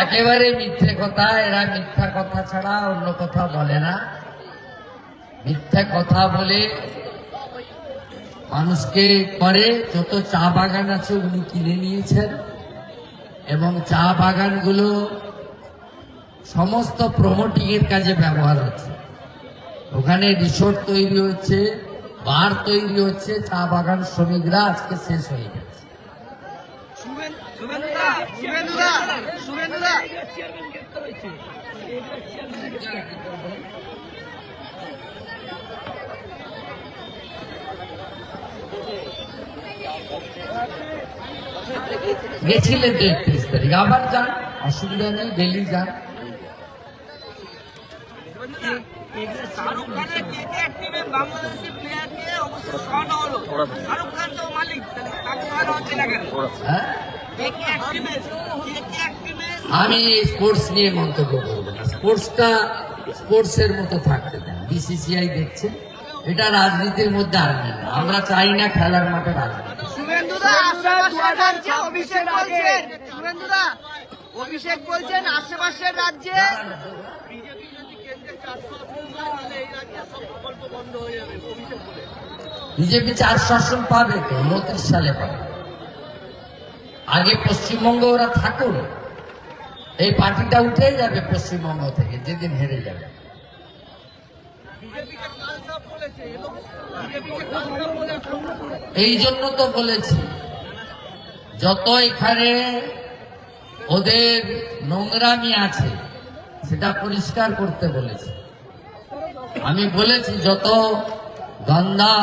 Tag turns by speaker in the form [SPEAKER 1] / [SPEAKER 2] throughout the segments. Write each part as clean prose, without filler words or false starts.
[SPEAKER 1] একেবারে মিথ্যে কথা। এরা মিথ্যা কথা ছাড়া অন্য কথা বলে না। মিথ্যা কথা বলে মানুষকে করে। যত চা বাগান আছে উনি কিনে নিয়েছেন এবং চা বাগানগুলো সমস্ত প্রমোটিং এর কাজে ব্যবহার হচ্ছে। ওখানে রিসোর্ট তৈরি হচ্ছে, বার তৈরি হচ্ছে, চা বাগান শ্রমিকরা আজকে শেষ হয়ে গেছে। গেছিলেন তো 31 তারিখ, আবার যান, অসুবিধা নেই, দিল্লি যান। আমি স্পোর্টস নিয়ে মন্তব্য করবো না। স্পোর্টসের মতো থাকতে দেন। বিসিসিআই দেখছে, এটা রাজনীতির মধ্যে আনবেন না। আমরা চাই না খেলার মাঠে রাজনীতি।
[SPEAKER 2] অভিষেক বলছেন আশেপাশের রাজ্যে
[SPEAKER 1] বিজেপি 400 আসন পাবে তো, 29 সালে পাবে। আগে পশ্চিমবঙ্গ ওরা থাকুন, এই পার্টিটা উঠে যাবে পশ্চিমবঙ্গ থেকে যেদিন হেরে যাবে। এই জন্য তো বলেছি, যত এখানে ওদের নোংরামি আছে সেটা পরিষ্কার করতে বলেছি। আমি বলেছি যত গন্ধা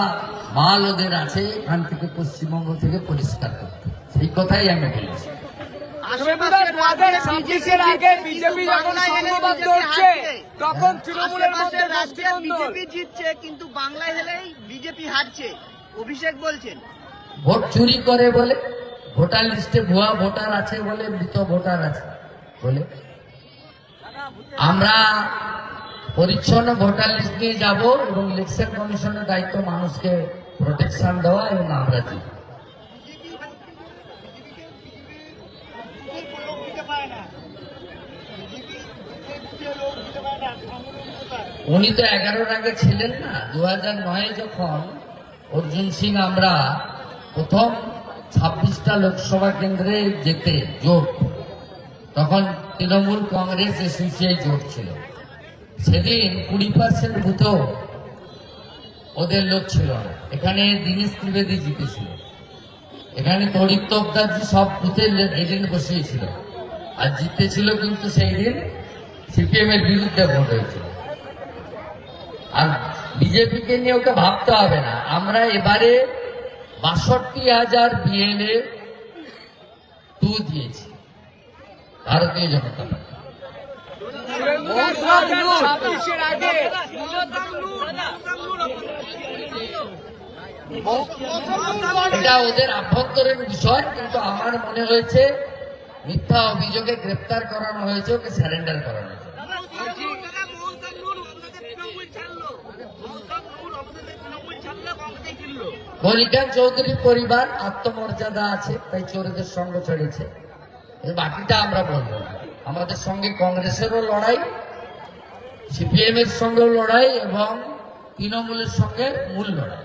[SPEAKER 1] মাল ওদের আছে এখান থেকে পশ্চিমবঙ্গ থেকে পরিষ্কার করতে, সেই কথাই আমি বলেছি।
[SPEAKER 2] কিন্তু বাংলায় হলেই বিজেপি হারছে, অভিষেক বলছেন।
[SPEAKER 1] ভোট চুরি করে বলে, ভোটার লিস্টে ভুয়া ভোটার আছে বলে, মৃত ভোটার আছে বলে। আমরা পরিচ্ছন্ন ভোটার লিস্ট নিয়ে যাব এবং ইলেকশন কমিশনের দায়িত্ব মানুষকে প্রোটেকশন দেওয়া, এবং আমরা দিই। উনি তো 11-র আগে ছিলেন না। 2009-এ যখন অর্জুন সিং আমরা প্রথম 26টা লোকসভা কেন্দ্রে যেতে জোট, তখন তৃণমূল কংগ্রেস এসইউসিআই জোট ছিল। সেদিন 20% বুথেও ওদের লোক ছিল না। এখানে দীনেশ ত্রিবেদী জিতেছিল, এখানে তরিক তোপদারজি সব বুথের এজেন্ট বসিয়েছিল, আর জিতেছিল কিন্তু সেই দিন সিপিএম এর বিরুদ্ধে ভোট হয়েছিল। আর বিজেপিকে নিয়ে ওকে ভাবতে হবে না। আমরা এবারে 62,000 বিএলএ 2 দিয়েছি ভারতীয় জনতা পার্টি। এটা ওদের আভ্যন্তরীণ বিষয়, কিন্তু আমার মনে হয়েছে মিথ্যা অভিযোগে গ্রেপ্তার করানো হয়েছে, ওকে স্যারেন্ডার করানো হয়েছে। গণিকান চৌধুরী পরিবার আত্মমর্যাদা আছে, তাই চোরদের সঙ্গ ছেড়েছে। বাকিটা আমরা বলবো না। আমাদের সঙ্গে কংগ্রেসেরও লড়াই, সিপিএম এর সঙ্গেও লড়াই, এবং তৃণমূলের সঙ্গে মূল লড়াই।